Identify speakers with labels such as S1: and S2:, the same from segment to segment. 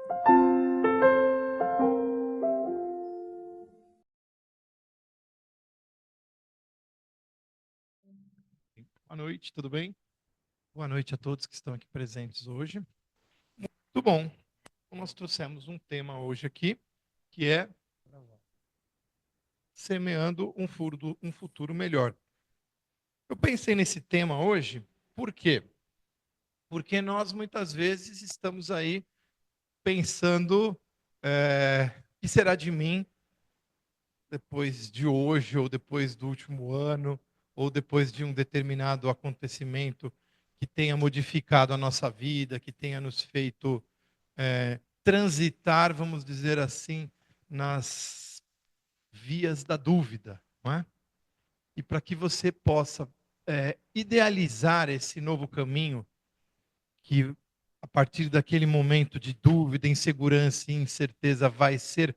S1: Boa noite, tudo bem? Boa noite a todos que estão aqui presentes hoje. Muito bom. Nós trouxemos um tema hoje aqui, que é semeando um futuro melhor. Eu pensei nesse tema hoje, por quê? Porque nós muitas vezes estamos aí pensando, o que será de mim depois de hoje, ou depois do último ano, ou depois de um determinado acontecimento que tenha modificado a nossa vida, que tenha nos feito transitar, vamos dizer assim, nas vias da dúvida, não é? E para que você possa idealizar esse novo caminho, que a partir daquele momento de dúvida, insegurança e incerteza vai ser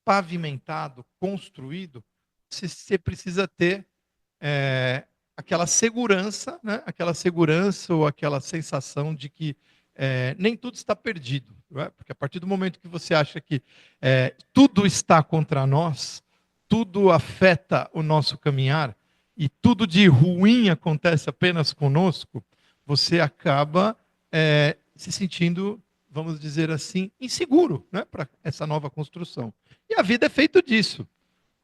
S1: pavimentado, construído, você precisa ter aquela segurança, né? Aquela segurança ou aquela sensação de que nem tudo está perdido. Não é? Porque a partir do momento que você acha que tudo está contra nós, tudo afeta o nosso caminhar, e tudo de ruim acontece apenas conosco, você acaba se sentindo, vamos dizer assim, inseguro, né, para essa nova construção. E a vida é feita disso.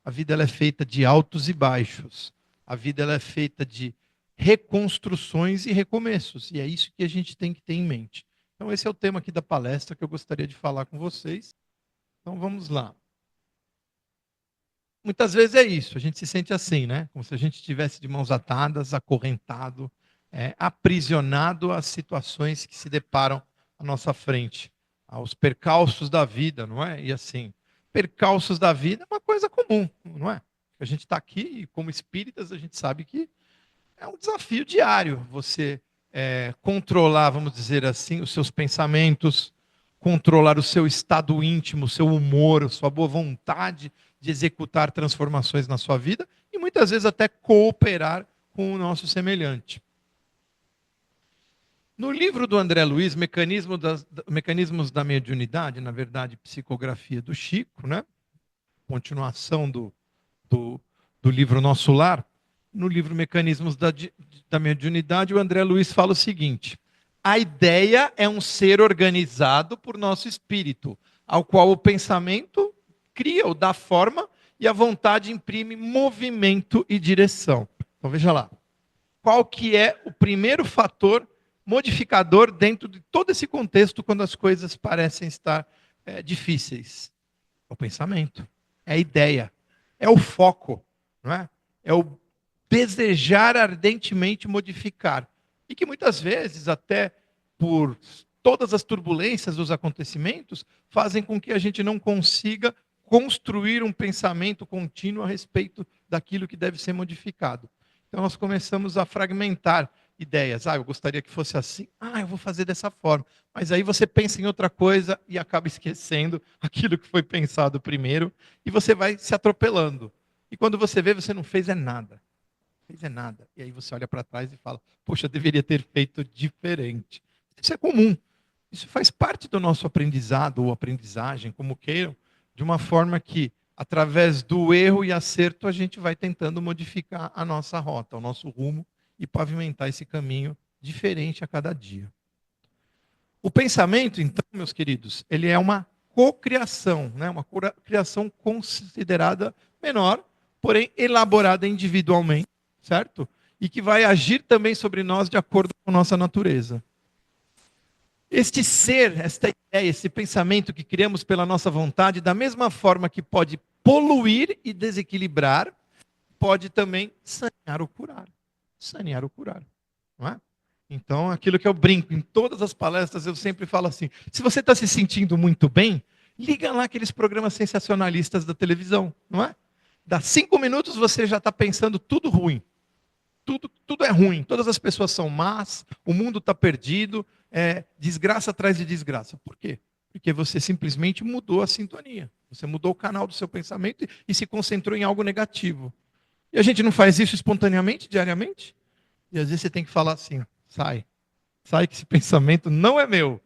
S1: A vida ela é feita de altos e baixos. A vida ela é feita de reconstruções e recomeços. E é isso que a gente tem que ter em mente. Então, esse é o tema aqui da palestra que eu gostaria de falar com vocês. Então, vamos lá. Muitas vezes é isso, a gente se sente assim, né? Como se a gente estivesse de mãos atadas, acorrentado, aprisionado às situações que se deparam à nossa frente, aos percalços da vida, não é? E assim, percalços da vida é uma coisa comum, não é? A gente está aqui e, como espíritas, a gente sabe que é um desafio diário você controlar, vamos dizer assim, os seus pensamentos, controlar o seu estado íntimo, o seu humor, a sua boa vontade de executar transformações na sua vida e muitas vezes até cooperar com o nosso semelhante. No livro do André Luiz, Mecanismos da Mediunidade, na verdade, Psicografia do Chico, né? Continuação do livro Nosso Lar, no livro Mecanismos da Mediunidade, o André Luiz fala o seguinte: a ideia é um ser organizado por nosso espírito, ao qual o pensamento cria ou dá forma e a vontade imprime movimento e direção. Então veja lá, qual que é o primeiro fator modificador dentro de todo esse contexto quando as coisas parecem estar difíceis? É o pensamento, é a ideia, é o foco, não é? É o desejar ardentemente modificar. E que muitas vezes, até por todas as turbulências dos acontecimentos, fazem com que a gente não consiga construir um pensamento contínuo a respeito daquilo que deve ser modificado. Então nós começamos a fragmentar ideias. Eu gostaria que fosse assim. Eu vou fazer dessa forma. Mas aí você pensa em outra coisa e acaba esquecendo aquilo que foi pensado primeiro e você vai se atropelando. E quando você vê, você não fez nada. Fez nada. E aí você olha para trás e fala: poxa, eu deveria ter feito diferente. Isso é comum. Isso faz parte do nosso aprendizado ou aprendizagem, como queiram, de uma forma que, através do erro e acerto, a gente vai tentando modificar a nossa rota, o nosso rumo e pavimentar esse caminho diferente a cada dia. O pensamento, então, meus queridos, ele é uma cocriação, né? Uma criação considerada menor, porém elaborada individualmente, certo? E que vai agir também sobre nós de acordo com nossa natureza. Este ser, esta ideia, esse pensamento que criamos pela nossa vontade, da mesma forma que pode poluir e desequilibrar, pode também sanear ou curar. Sanear ou curar, não é? Então, aquilo que eu brinco, em todas as palestras eu sempre falo assim: se você está se sentindo muito bem, liga lá aqueles programas sensacionalistas da televisão, não é? Dá 5 minutos você já está pensando tudo ruim. Tudo é ruim, todas as pessoas são más, o mundo está perdido, desgraça atrás de desgraça. Por quê? Porque você simplesmente mudou a sintonia. Você mudou o canal do seu pensamento e se concentrou em algo negativo. E a gente não faz isso espontaneamente, diariamente? E às vezes você tem que falar assim: sai que esse pensamento não é meu.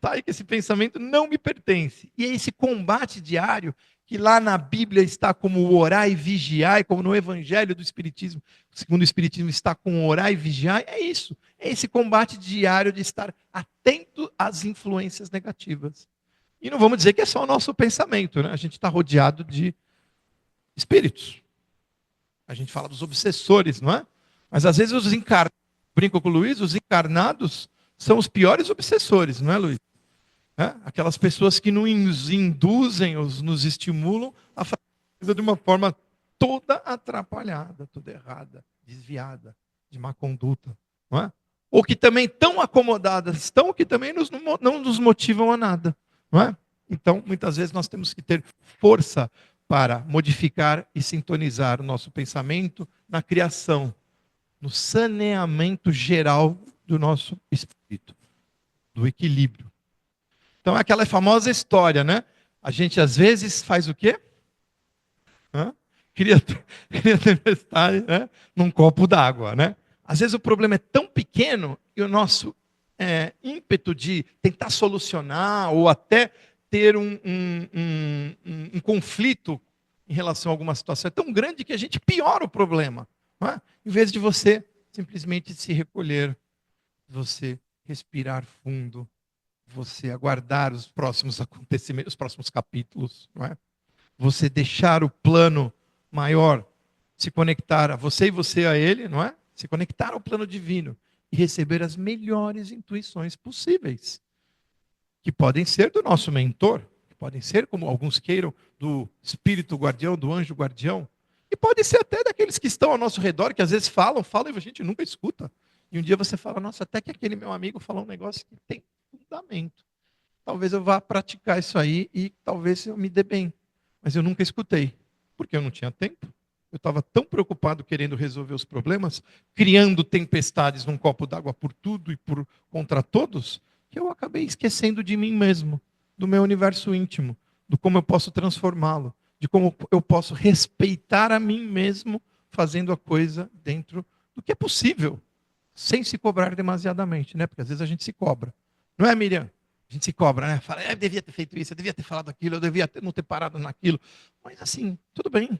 S1: Sai que esse pensamento não me pertence. E é esse combate diário que lá na Bíblia está como orar e vigiar, e como no Evangelho do Espiritismo, segundo o Espiritismo, está com orar e vigiar, é isso. É esse combate diário de estar atento às influências negativas. E não vamos dizer que é só o nosso pensamento, né? A gente está rodeado de espíritos. A gente fala dos obsessores, não é? Mas às vezes os encarnados, brinco com o Luiz, os encarnados são os piores obsessores, não é, Luiz? É? Aquelas pessoas que nos induzem, nos estimulam a fazer coisa de uma forma toda atrapalhada, toda errada, desviada, de má conduta. Não é? Ou que também tão acomodadas estão, que também não nos motivam a nada. Não é? Então, muitas vezes nós temos que ter força para modificar e sintonizar o nosso pensamento na criação, no saneamento geral do nosso espírito, do equilíbrio. Então é aquela famosa história, né? A gente às vezes faz o quê? Cria tempestade, né? Num copo d'água, né? Às vezes o problema é tão pequeno e o nosso ímpeto de tentar solucionar ou até ter um conflito em relação a alguma situação é tão grande que a gente piora o problema. Não é? Em vez de você simplesmente se recolher, você respirar fundo, você aguardar os próximos acontecimentos, os próximos capítulos, não é? Você deixar o plano maior se conectar a você e você a ele, não é? Se conectar ao plano divino e receber as melhores intuições possíveis, que podem ser do nosso mentor, que podem ser, como alguns queiram, do espírito guardião, do anjo guardião, e pode ser até daqueles que estão ao nosso redor, que às vezes falam e a gente nunca escuta. E um dia você fala, nossa, até que aquele meu amigo falou um negócio que tem fundamento. Talvez eu vá praticar isso aí e talvez eu me dê bem. Mas eu nunca escutei, porque eu não tinha tempo. Eu estava tão preocupado querendo resolver os problemas, criando tempestades num copo d'água por tudo e contra todos, que eu acabei esquecendo de mim mesmo, do meu universo íntimo, do como eu posso transformá-lo, de como eu posso respeitar a mim mesmo, fazendo a coisa dentro do que é possível, sem se cobrar demasiadamente, né? Porque às vezes a gente se cobra. Não é, Miriam? A gente se cobra, né? Fala, eu devia ter feito isso, eu devia ter falado aquilo, eu devia não ter parado naquilo. Mas assim, tudo bem.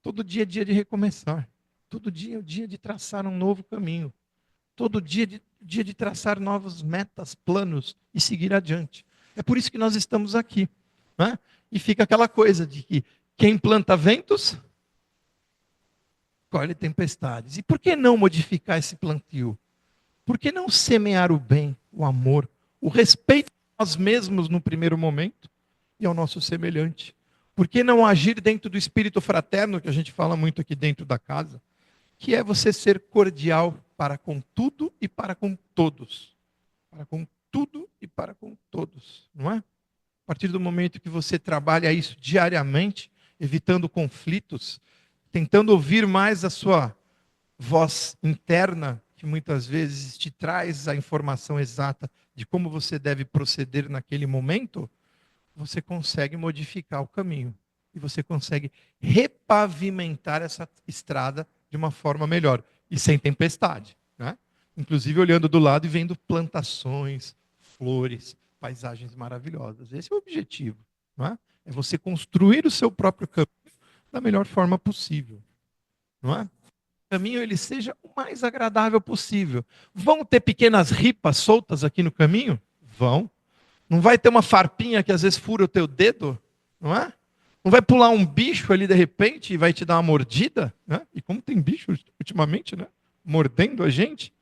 S1: Todo dia é dia de recomeçar. Todo dia é o dia de traçar um novo caminho. Todo dia é dia de traçar novas metas, planos e seguir adiante. É por isso que nós estamos aqui. Né? E fica aquela coisa de que quem planta ventos, colhe tempestades. E por que não modificar esse plantio? Por que não semear o bem, o amor, o respeito a nós mesmos no primeiro momento e ao nosso semelhante? Por que não agir dentro do espírito fraterno, que a gente fala muito aqui dentro da casa, que é você ser cordial para com tudo e para com todos. Para com tudo e para com todos, não é? A partir do momento que você trabalha isso diariamente, evitando conflitos, tentando ouvir mais a sua voz interna, que muitas vezes te traz a informação exata de como você deve proceder naquele momento, você consegue modificar o caminho. E você consegue repavimentar essa estrada de uma forma melhor. E sem tempestade. Né? Inclusive olhando do lado e vendo plantações, flores, paisagens maravilhosas. Esse é o objetivo. Não é? É você construir o seu próprio caminho da melhor forma possível. Não é? O caminho ele seja o mais agradável possível. Vão ter pequenas ripas soltas aqui no caminho? Vão. Não vai ter uma farpinha que às vezes fura o teu dedo? Não é? Não vai pular um bicho ali de repente e vai te dar uma mordida? Né? E como tem bicho ultimamente, né? Mordendo a gente?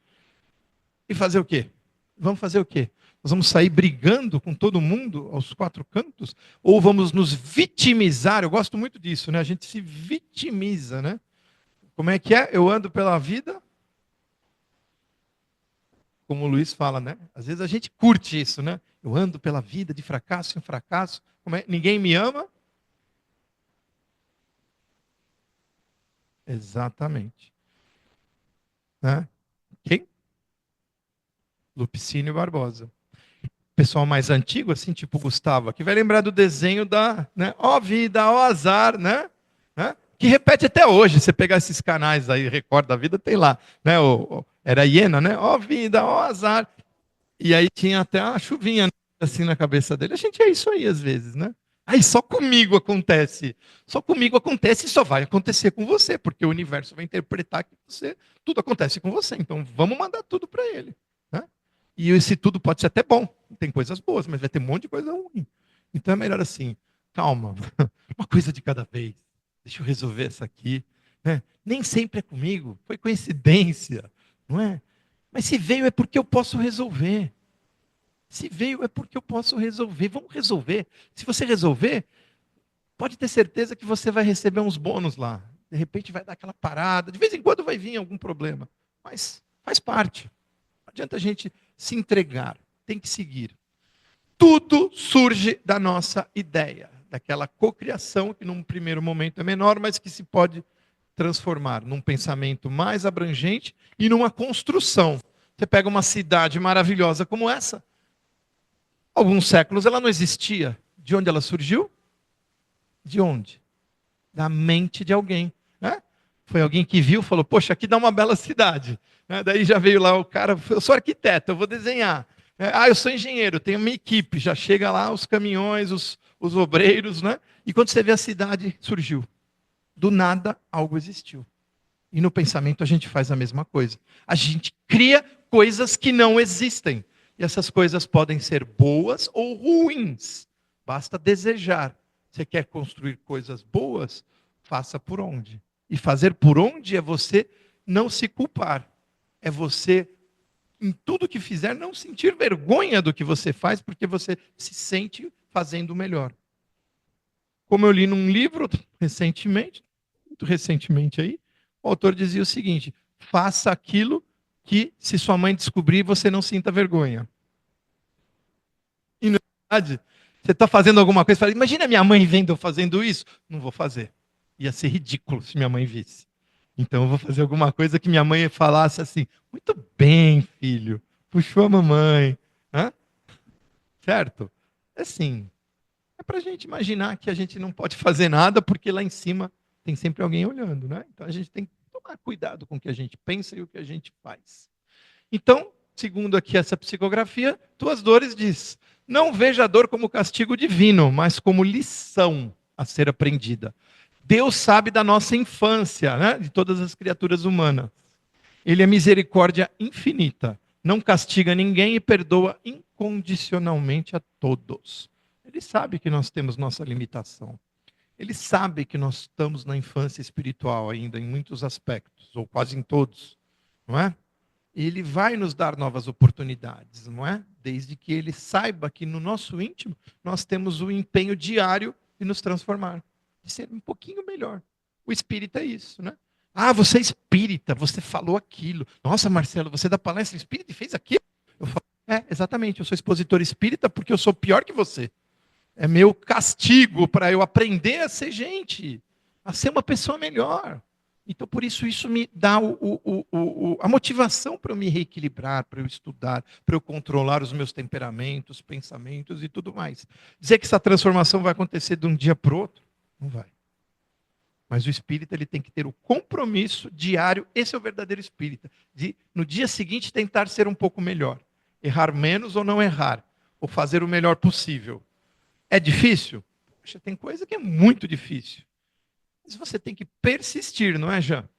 S1: E fazer o quê? Vamos fazer o quê? Nós vamos sair brigando com todo mundo aos quatro cantos? Ou vamos nos vitimizar? Eu gosto muito disso, né? A gente se vitimiza, né? Como é que é? Eu ando pela vida, como o Luiz fala, né? Às vezes a gente curte isso, né? Eu ando pela vida de fracasso em fracasso. Como é? Ninguém me ama? Exatamente. Né? Quem? Lupicínio Barbosa. Pessoal mais antigo, assim, tipo Gustavo, que vai lembrar do desenho da, né? Ó vida, ó azar, né? Que repete até hoje. Você pegar esses canais aí, Record da Vida, tem lá, né? Era a hiena, né? Ó vida, ó azar. E aí tinha até a chuvinha assim na cabeça dele. A gente é isso aí às vezes, né? Aí só comigo acontece. Só comigo acontece e só vai acontecer com você, porque o universo vai interpretar que tudo acontece com você. Então vamos mandar tudo para ele, né? E esse tudo pode ser até bom. Tem coisas boas, mas vai ter um monte de coisa ruim. Então é melhor assim, calma, uma coisa de cada vez. Deixa eu resolver essa aqui, né? Nem sempre é comigo, foi coincidência, não é? Mas se veio é porque eu posso resolver. Se veio é porque eu posso resolver. Vamos resolver. Se você resolver, pode ter certeza que você vai receber uns bônus lá. De repente vai dar aquela parada. De vez em quando vai vir algum problema. Mas faz parte. Não adianta a gente se entregar. Tem que seguir. Tudo surge da nossa ideia. Daquela cocriação que num primeiro momento é menor, mas que se pode transformar num pensamento mais abrangente e numa construção. Você pega uma cidade maravilhosa como essa, alguns séculos ela não existia. De onde ela surgiu? De onde? Da mente de alguém, né? Foi alguém que viu, falou: poxa, aqui dá uma bela cidade, né? Daí já veio lá o cara: eu sou arquiteto, eu vou desenhar. Eu sou engenheiro, tenho uma equipe. Já chega lá os caminhões, os obreiros, né? E quando você vê a cidade, surgiu. Do nada, algo existiu. E no pensamento a gente faz a mesma coisa. A gente cria coisas que não existem. E essas coisas podem ser boas ou ruins. Basta desejar. Você quer construir coisas boas? Faça por onde. E fazer por onde é você não se culpar. É você, em tudo que fizer, não sentir vergonha do que você faz, porque você se sente fazendo o melhor. Como eu li num livro recentemente, muito recentemente aí, o autor dizia o seguinte: faça aquilo que, se sua mãe descobrir, você não sinta vergonha. E na verdade, você está fazendo alguma coisa e fala: imagina minha mãe vendo eu fazendo isso. Não vou fazer. Ia ser ridículo se minha mãe visse. Então eu vou fazer alguma coisa que minha mãe falasse assim: muito bem, filho, puxou a mamãe. Hã? Certo? Assim, é para a gente imaginar que a gente não pode fazer nada porque lá em cima tem sempre alguém olhando, né? Então a gente tem que tomar cuidado com o que a gente pensa e o que a gente faz. Então, segundo aqui essa psicografia, tuas dores diz: não veja a dor como castigo divino, mas como lição a ser aprendida. Deus sabe da nossa infância, né? De todas as criaturas humanas. Ele é misericórdia infinita, não castiga ninguém e perdoa incondicionalmente a todos. Ele sabe que nós temos nossa limitação. Ele sabe que nós estamos na infância espiritual ainda, em muitos aspectos, ou quase em todos, não é? E ele vai nos dar novas oportunidades, não é? Desde que ele saiba que no nosso íntimo nós temos o empenho diário de nos transformar, de ser um pouquinho melhor. O espírita é isso, né? Ah, você é espírita, você falou aquilo. Nossa, Marcelo, você dá palestra espírita e fez aquilo? Eu falo: exatamente, eu sou expositor espírita porque eu sou pior que você. É meu castigo para eu aprender a ser gente, a ser uma pessoa melhor. Então, por isso me dá a motivação para eu me reequilibrar, para eu estudar, para eu controlar os meus temperamentos, pensamentos e tudo mais. Dizer que essa transformação vai acontecer de um dia para o outro, não vai. Mas o espírita ele tem que ter o compromisso diário, esse é o verdadeiro espírita, de no dia seguinte tentar ser um pouco melhor. Errar menos ou não errar, ou fazer o melhor possível. É difícil? Poxa, tem coisa que é muito difícil. Mas você tem que persistir, não é, Jean?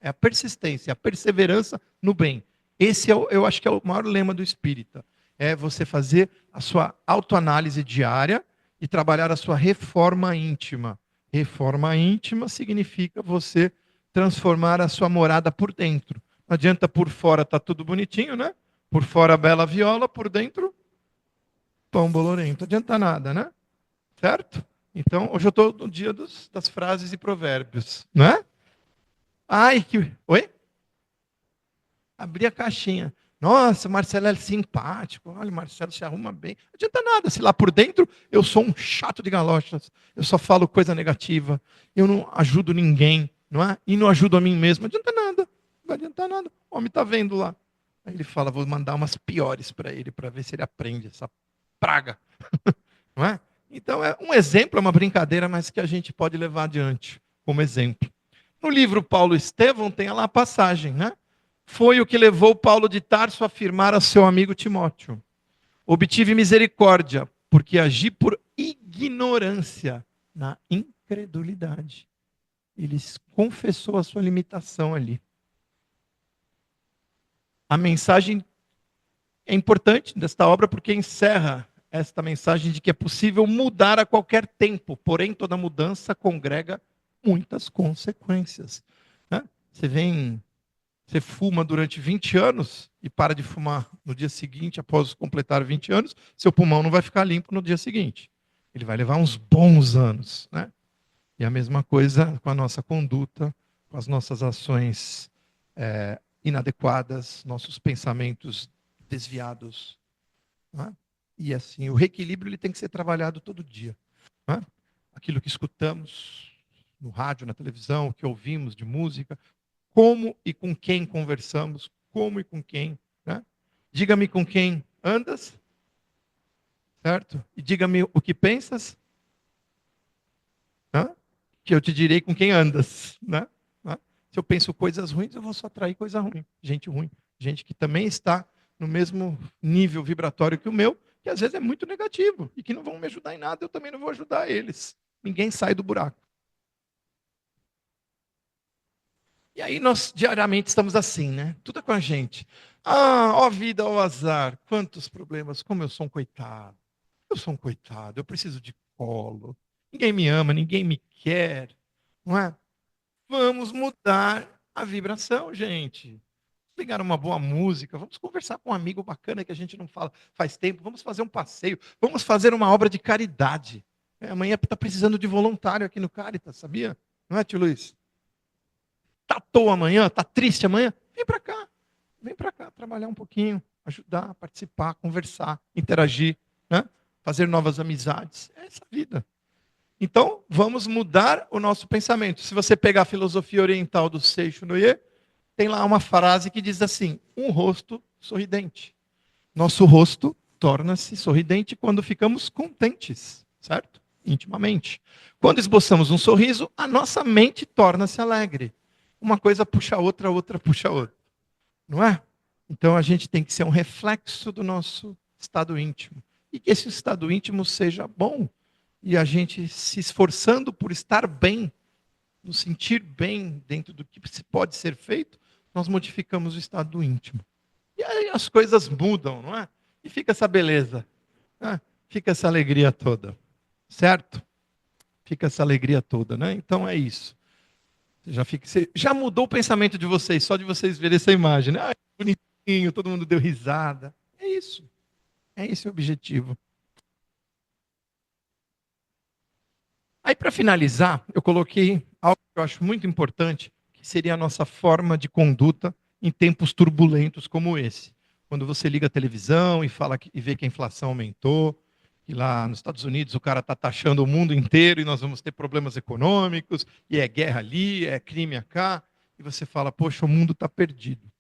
S1: É a persistência, a perseverança no bem. Esse eu acho que é o maior lema do espírita. É você fazer a sua autoanálise diária e trabalhar a sua reforma íntima. Reforma íntima significa você transformar a sua morada por dentro. Não adianta por fora tá tudo bonitinho, né? Por fora bela viola, por dentro pão bolorento. Não adianta nada, né? Certo? Então, hoje eu estou no dia das frases e provérbios, não é? Ai, que. Oi? Abri a caixinha. Nossa, Marcelo é simpático. Olha, Marcelo se arruma bem. Não adianta nada. Se lá por dentro eu sou um chato de galochas, eu só falo coisa negativa, eu não ajudo ninguém, não é? E não ajudo a mim mesmo. Não adianta nada. Não vai adiantar nada. O homem está vendo lá. Aí ele fala: vou mandar umas piores para ele, para ver se ele aprende essa praga. Não é? Então, é um exemplo, é uma brincadeira, mas que a gente pode levar adiante como exemplo. No livro Paulo Estevão tem lá a passagem, né? foi o que levou Paulo de Tarso a afirmar a seu amigo Timóteo: obtive misericórdia, porque agi por ignorância na incredulidade. Ele confessou a sua limitação ali. A mensagem é importante desta obra porque encerra esta mensagem de que é possível mudar a qualquer tempo, porém toda mudança congrega muitas consequências. Né? Você fuma durante 20 anos e para de fumar no dia seguinte, após completar 20 anos, seu pulmão não vai ficar limpo no dia seguinte. Ele vai levar uns bons anos. Né? E a mesma coisa com a nossa conduta, com as nossas ações inadequadas, nossos pensamentos desviados. Né? E assim, o reequilíbrio ele tem que ser trabalhado todo dia. Né? Aquilo que escutamos no rádio, na televisão, o que ouvimos de música, como e com quem conversamos, como e com quem. Né? Diga-me com quem andas, certo? E diga-me o que pensas, né? Que eu te direi com quem andas. Né? Se eu penso coisas ruins, eu vou só atrair coisa ruim, gente que também está no mesmo nível vibratório que o meu, que às vezes é muito negativo e que não vão me ajudar em nada, eu também não vou ajudar eles. Ninguém sai do buraco. E aí nós diariamente estamos assim, né? Tudo é com a gente. Ah, ó vida, ó azar, quantos problemas, como eu sou um coitado. Eu sou um coitado, eu preciso de colo. Ninguém me ama, ninguém me quer, não é? Vamos mudar a vibração, gente. Ligar uma boa música, vamos conversar com um amigo bacana que a gente não fala faz tempo, vamos fazer um passeio, vamos fazer uma obra de caridade. Amanhã está precisando de voluntário aqui no Caritas, sabia? Não é, tio Luiz? Está à toa amanhã, está triste amanhã? Vem para cá, trabalhar um pouquinho, ajudar, participar, conversar, interagir, né? Fazer novas amizades. É essa a vida. Então, vamos mudar o nosso pensamento. Se você pegar a filosofia oriental do Seixo Noye, tem lá uma frase que diz assim: um rosto sorridente. Nosso rosto torna-se sorridente quando ficamos contentes, certo? Intimamente. Quando esboçamos um sorriso, a nossa mente torna-se alegre. Uma coisa puxa a outra, outra puxa a outra. Não é? Então a gente tem que ser um reflexo do nosso estado íntimo. E que esse estado íntimo seja bom. E a gente se esforçando por estar bem, nos sentir bem dentro do que pode ser feito, nós modificamos o estado íntimo. E aí as coisas mudam, não é? E fica essa beleza, né? Fica essa alegria toda, certo? Fica essa alegria toda, né? Então é isso. Você já mudou o pensamento de vocês, só de vocês verem essa imagem, né? Ah, bonitinho, todo mundo deu risada. É isso. É esse o objetivo. Aí, para finalizar, eu coloquei algo que eu acho muito importante, que seria a nossa forma de conduta em tempos turbulentos como esse. Quando você liga a televisão e fala e vê que a inflação aumentou, que lá nos Estados Unidos o cara está taxando o mundo inteiro e nós vamos ter problemas econômicos, e é guerra ali, é crime cá, e você fala, poxa, o mundo está perdido.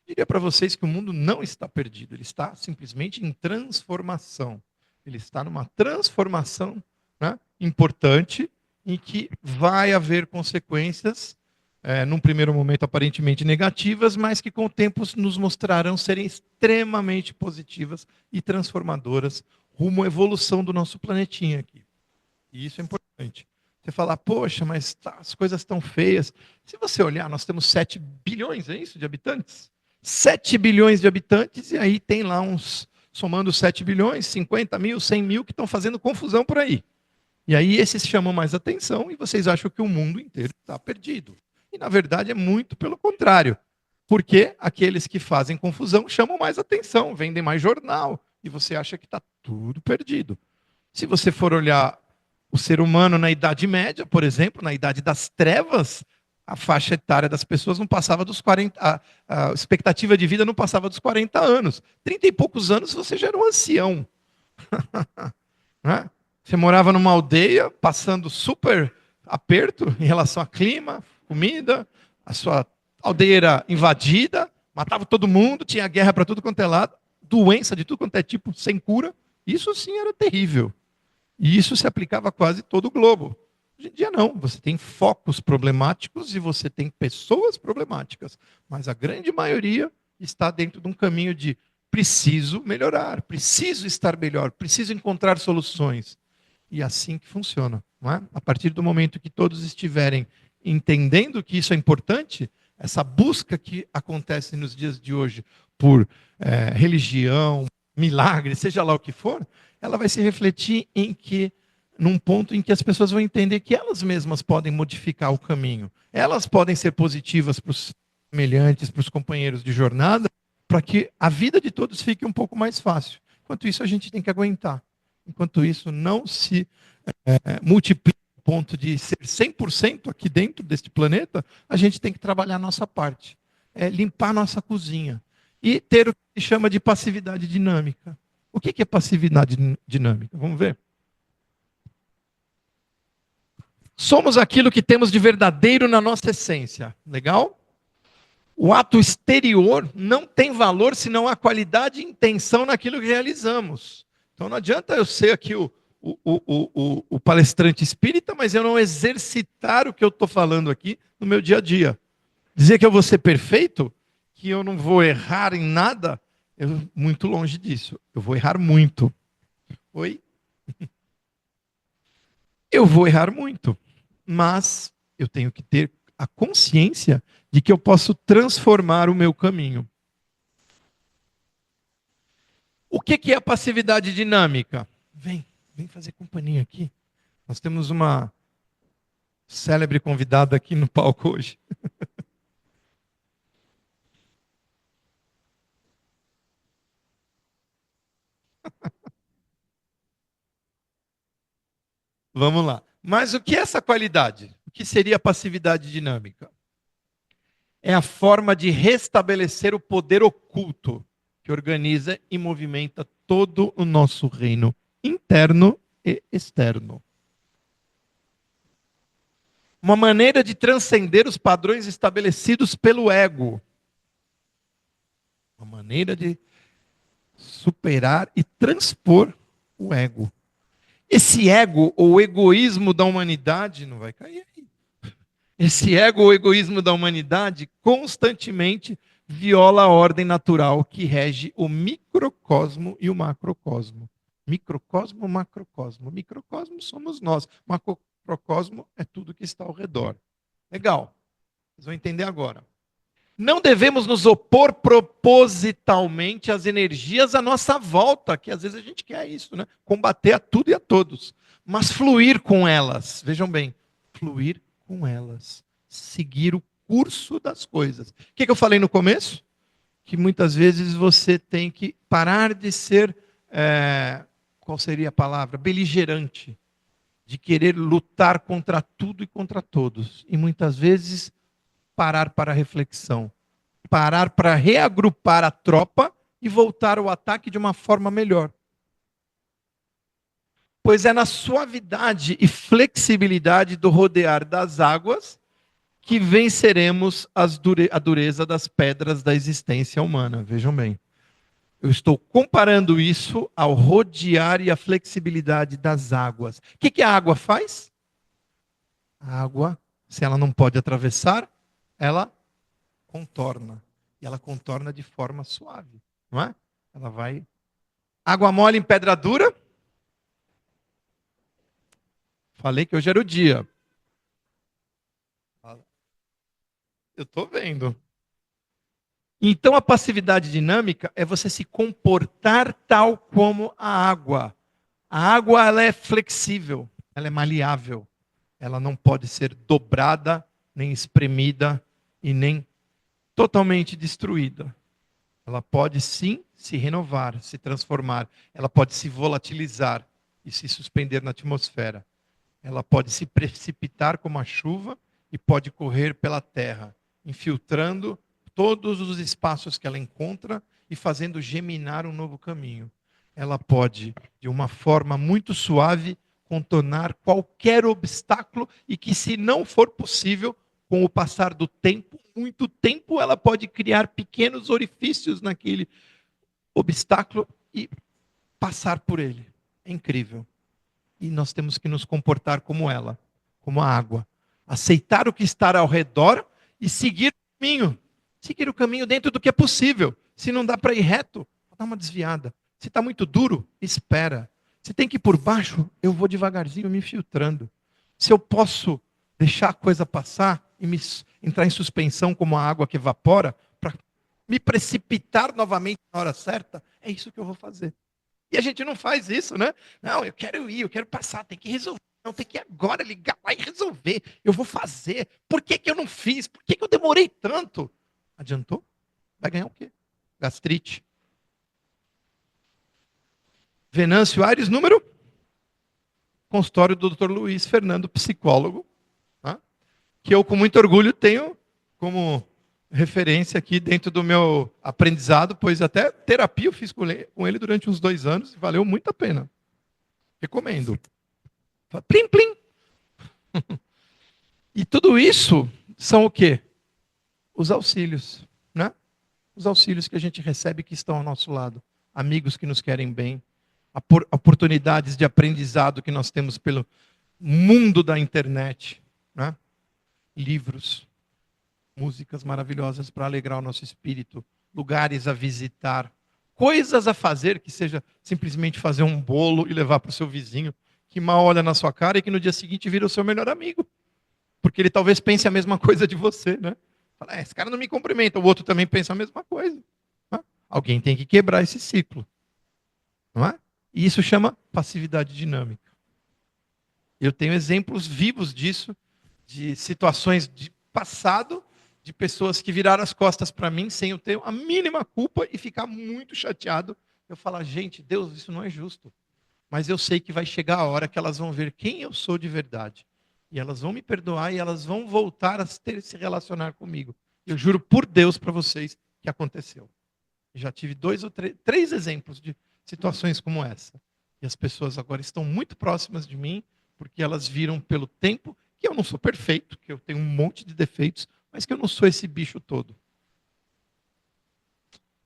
S1: Eu diria para vocês que o mundo não está perdido, ele está simplesmente em transformação. Ele está numa transformação, né, importante, em que vai haver consequências, num primeiro momento aparentemente negativas, mas que com o tempo nos mostrarão serem extremamente positivas e transformadoras rumo à evolução do nosso planetinha aqui. E isso é importante. Você falar, poxa, mas as coisas estão feias. Se você olhar, nós temos 7 bilhões, é isso, de habitantes? 7 bilhões de habitantes, e aí tem lá uns, somando 7 bilhões, 50 mil, 100 mil, que estão fazendo confusão por aí. E aí esses chamam mais atenção e vocês acham que o mundo inteiro está perdido. E na verdade é muito pelo contrário. Porque aqueles que fazem confusão chamam mais atenção, vendem mais jornal, e você acha que está tudo perdido. Se você for olhar o ser humano na Idade Média, por exemplo, na Idade das Trevas, a faixa etária das pessoas não passava dos 40, a expectativa de vida não passava dos 40 anos. 30 e poucos anos você já era um ancião. Né? Você morava numa aldeia, passando super aperto em relação a clima, comida, a sua aldeia era invadida, matava todo mundo, tinha guerra para tudo quanto é lado, doença de tudo quanto é tipo, sem cura. Isso sim era terrível. E isso se aplicava a quase todo o globo. Hoje em dia não, você tem focos problemáticos e você tem pessoas problemáticas, mas a grande maioria está dentro de um caminho de preciso melhorar, preciso estar melhor, preciso encontrar soluções. E é assim que funciona. Não é? A partir do momento que todos estiverem entendendo que isso é importante, essa busca que acontece nos dias de hoje por religião, milagre, seja lá o que for, ela vai se refletir em que num ponto em que as pessoas vão entender que elas mesmas podem modificar o caminho. Elas podem ser positivas para os semelhantes, para os companheiros de jornada, para que a vida de todos fique um pouco mais fácil. Enquanto isso, a gente tem que aguentar. Enquanto isso não se multiplica ao ponto de ser 100% aqui dentro deste planeta, a gente tem que trabalhar a nossa parte. Limpar a nossa cozinha. E ter o que se chama de passividade dinâmica. O que é passividade dinâmica? Vamos ver? Somos aquilo que temos de verdadeiro na nossa essência. Legal? O ato exterior não tem valor se não há qualidade e intenção naquilo que realizamos. Então não adianta eu ser aqui o palestrante espírita, mas eu não exercitar o que eu estou falando aqui no meu dia a dia. Dizer que eu vou ser perfeito, que eu não vou errar em nada, muito longe disso. Eu vou errar muito. Oi? Eu vou errar muito, mas eu tenho que ter a consciência de que eu posso transformar o meu caminho. O que é a passividade dinâmica? Vem fazer companhia aqui. Nós temos uma célebre convidada aqui no palco hoje. Vamos lá. Mas o que é essa qualidade? O que seria a passividade dinâmica? É a forma de restabelecer o poder oculto que organiza e movimenta todo o nosso reino interno e externo. Uma maneira de transcender os padrões estabelecidos pelo ego. Uma maneira de superar e transpor o ego. Esse ego ou egoísmo da humanidade não vai cair aí. Esse ego ou egoísmo da humanidade constantemente viola a ordem natural que rege o microcosmo e o macrocosmo. Microcosmo, macrocosmo. Microcosmo somos nós. Macrocosmo é tudo que está ao redor. Legal. Vocês vão entender agora. Não devemos nos opor propositalmente às energias à nossa volta, que às vezes a gente quer isso, né? Combater a tudo e a todos, mas fluir com elas. Vejam bem, fluir com elas, seguir o curso das coisas. O que eu falei no começo? Que muitas vezes você tem que parar de ser, qual seria a palavra? Beligerante, de querer lutar contra tudo e contra todos. E muitas vezes parar para a reflexão, parar para reagrupar a tropa e voltar ao ataque de uma forma melhor. Pois é na suavidade e flexibilidade do rodear das águas que venceremos a dureza das pedras da existência humana. Vejam bem. Eu estou comparando isso ao rodear e a flexibilidade das águas. O que a água faz? A água, se ela não pode atravessar, ela contorna. E ela contorna de forma suave, não é? Ela vai. Água mole em pedra dura. Falei que hoje era o dia. Eu estou vendo. Então a passividade dinâmica é você se comportar tal como a água. A água ela é flexível, ela é maleável. Ela não pode ser dobrada, nem espremida e nem totalmente destruída. Ela pode sim se renovar, se transformar. Ela pode se volatilizar e se suspender na atmosfera. Ela pode se precipitar como a chuva e pode correr pela terra, infiltrando todos os espaços que ela encontra e fazendo geminar um novo caminho. Ela pode, de uma forma muito suave, contornar qualquer obstáculo e que, se não for possível, com o passar do tempo, muito tempo, ela pode criar pequenos orifícios naquele obstáculo e passar por ele. É incrível. E nós temos que nos comportar como ela. como a água. Aceitar o que está ao redor e seguir o caminho. Seguir o caminho dentro do que é possível. Se não dá para ir reto, dá uma desviada. Se está muito duro, espera. Se tem que ir por baixo, eu vou devagarzinho me filtrando. Se eu posso deixar a coisa passar e entrar em suspensão como a água que evapora, para me precipitar novamente na hora certa, é isso que eu vou fazer. E a gente não faz isso, né? Não, eu quero ir, eu quero passar, tem que resolver. Não, tem que agora ligar lá e resolver. Eu vou fazer. Por que eu não fiz? Por que eu demorei tanto? Adiantou? Vai ganhar o quê? Gastrite. Venâncio Aires, número? Consultório do Dr. Luiz Fernando, psicólogo, tá? Que eu com muito orgulho tenho como referência aqui dentro do meu aprendizado, pois até terapia eu fiz com ele durante uns 2 anos e valeu muito a pena. Recomendo. Plim, plim. E tudo isso são o quê? Os auxílios, né? Os auxílios que a gente recebe que estão ao nosso lado. Amigos que nos querem bem. Oportunidades de aprendizado que nós temos pelo mundo da internet, né? Livros, músicas maravilhosas para alegrar o nosso espírito, lugares a visitar, coisas a fazer, que seja simplesmente fazer um bolo e levar para o seu vizinho, que mal olha na sua cara e que no dia seguinte vira o seu melhor amigo. Porque ele talvez pense a mesma coisa de você, né? Fala, esse cara não me cumprimenta, o outro também pensa a mesma coisa. Né? Alguém tem que quebrar esse ciclo. Não é? E isso chama passividade dinâmica. Eu tenho exemplos vivos disso, de situações de passado, de pessoas que viraram as costas para mim sem eu ter a mínima culpa e ficar muito chateado. Eu falo, gente, Deus, isso não é justo. Mas eu sei que vai chegar a hora que elas vão ver quem eu sou de verdade. E elas vão me perdoar e elas vão voltar a se relacionar comigo. Eu juro por Deus para vocês que aconteceu. Já tive 2 ou 3 exemplos de situações como essa. E as pessoas agora estão muito próximas de mim, porque elas viram pelo tempo que eu não sou perfeito, que eu tenho um monte de defeitos, mas que eu não sou esse bicho todo.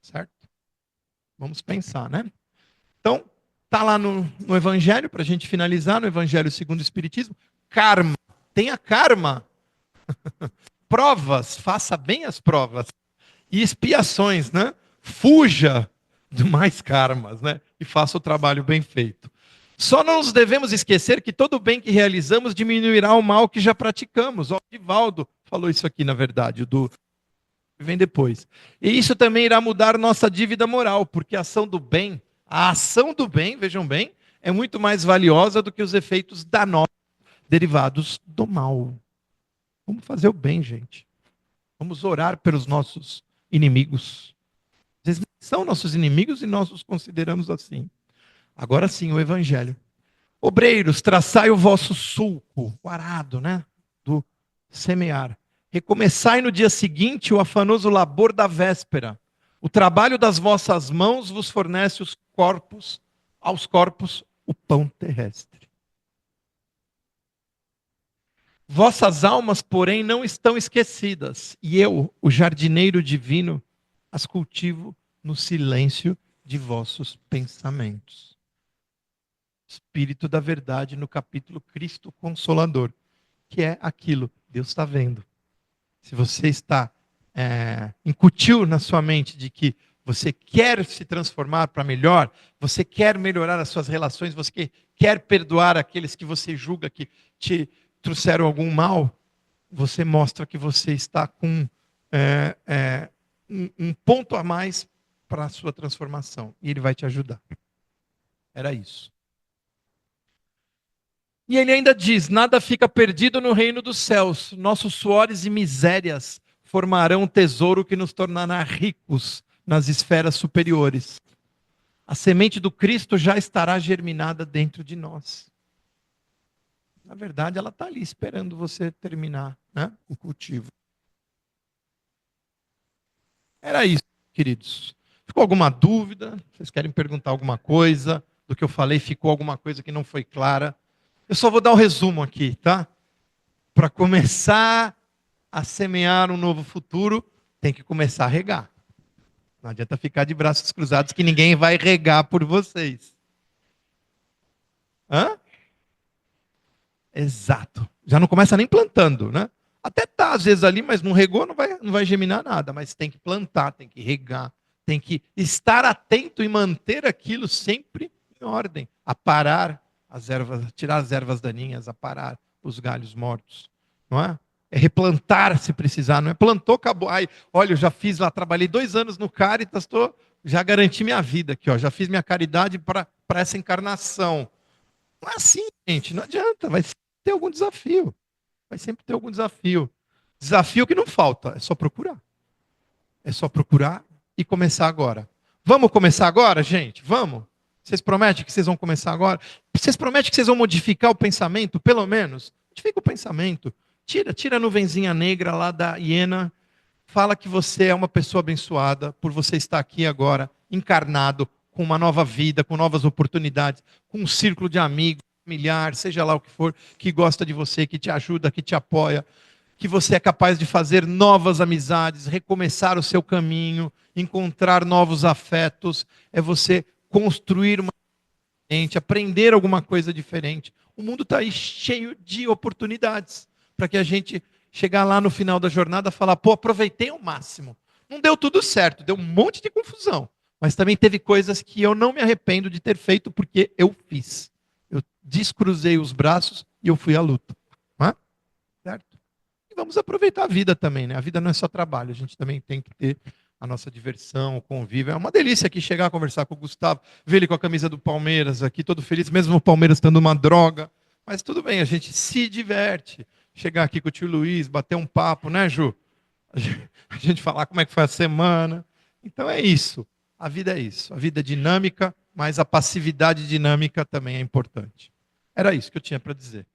S1: Certo? Vamos pensar, né? Então, tá lá no Evangelho, para a gente finalizar, no Evangelho segundo o Espiritismo, karma. Tenha karma. Provas, faça bem as provas. E expiações, né? Fuja de mais karmas, né? E faça o trabalho bem feito. Só não nos devemos esquecer que todo o bem que realizamos diminuirá o mal que já praticamos. O Divaldo falou isso aqui, na verdade, o do vem depois. E isso também irá mudar nossa dívida moral, porque a ação do bem, vejam bem, é muito mais valiosa do que os efeitos danosos derivados do mal. Vamos fazer o bem, gente. Vamos orar pelos nossos inimigos. Eles são nossos inimigos e nós os consideramos assim. Agora sim, o Evangelho. Obreiros, traçai o vosso sulco, o arado, né? Do semear. Recomeçai no dia seguinte o afanoso labor da véspera. O trabalho das vossas mãos vos fornece aos corpos, o pão terrestre. Vossas almas, porém, não estão esquecidas, e eu, o jardineiro divino, as cultivo no silêncio de vossos pensamentos. Espírito da verdade no capítulo Cristo Consolador, que é aquilo, Deus está vendo. Se você está incutiu na sua mente de que você quer se transformar para melhor, você quer melhorar as suas relações, você quer perdoar aqueles que você julga que te trouxeram algum mal, você mostra que você está com um ponto a mais para a sua transformação. E ele vai te ajudar. Era isso. E ele ainda diz, nada fica perdido no reino dos céus. Nossos suores e misérias formarão um tesouro que nos tornará ricos nas esferas superiores. A semente do Cristo já estará germinada dentro de nós. Na verdade, ela está ali esperando você terminar, né, o cultivo. Era isso, queridos. Ficou alguma dúvida? Vocês querem perguntar alguma coisa do que eu falei? Ficou alguma coisa que não foi clara? Eu só vou dar um resumo aqui, tá? Para começar a semear um novo futuro, tem que começar a regar. Não adianta ficar de braços cruzados que ninguém vai regar por vocês. Hã? Exato. Já não começa nem plantando, né? Até tá às vezes ali, mas não regou, não vai germinar nada. Mas tem que plantar, tem que regar, tem que estar atento e manter aquilo sempre em ordem. Aparar as ervas, tirar as ervas daninhas, aparar os galhos mortos, não é? É replantar se precisar, não é plantou, acabou. Ai, olha, eu já fiz lá, trabalhei 2 anos no Caritas, já garanti minha vida aqui, ó, já fiz minha caridade para essa encarnação. Não é assim, gente, não adianta, vai ter algum desafio. Vai sempre ter algum desafio. Desafio que não falta, é só procurar. É só procurar e começar agora. Vamos começar agora, gente? Vamos? Vocês prometem que vocês vão começar agora? Vocês prometem que vocês vão modificar o pensamento, pelo menos? Modifica o pensamento. Tira a nuvenzinha negra lá da hiena. Fala que você é uma pessoa abençoada por você estar aqui agora, encarnado, com uma nova vida, com novas oportunidades, com um círculo de amigos, familiar, seja lá o que for, que gosta de você, que te ajuda, que te apoia, que você é capaz de fazer novas amizades, recomeçar o seu caminho, encontrar novos afetos, é você construir uma gente, aprender alguma coisa diferente. O mundo está aí cheio de oportunidades para que a gente chegar lá no final da jornada e falar, pô, aproveitei ao máximo. Não deu tudo certo, deu um monte de confusão, mas também teve coisas que eu não me arrependo de ter feito porque eu fiz. Eu descruzei os braços e eu fui à luta. Não é? Certo? E vamos aproveitar a vida também, né? A vida não é só trabalho, a gente também tem que ter a nossa diversão, o convívio. É uma delícia aqui chegar a conversar com o Gustavo, ver ele com a camisa do Palmeiras aqui, todo feliz, mesmo o Palmeiras estando uma droga. Mas tudo bem, a gente se diverte. Chegar aqui com o tio Luiz, bater um papo, né, Ju? A gente falar como é que foi a semana. Então é isso. A vida é isso. A vida é dinâmica, mas a passividade dinâmica também é importante. Era isso que eu tinha para dizer.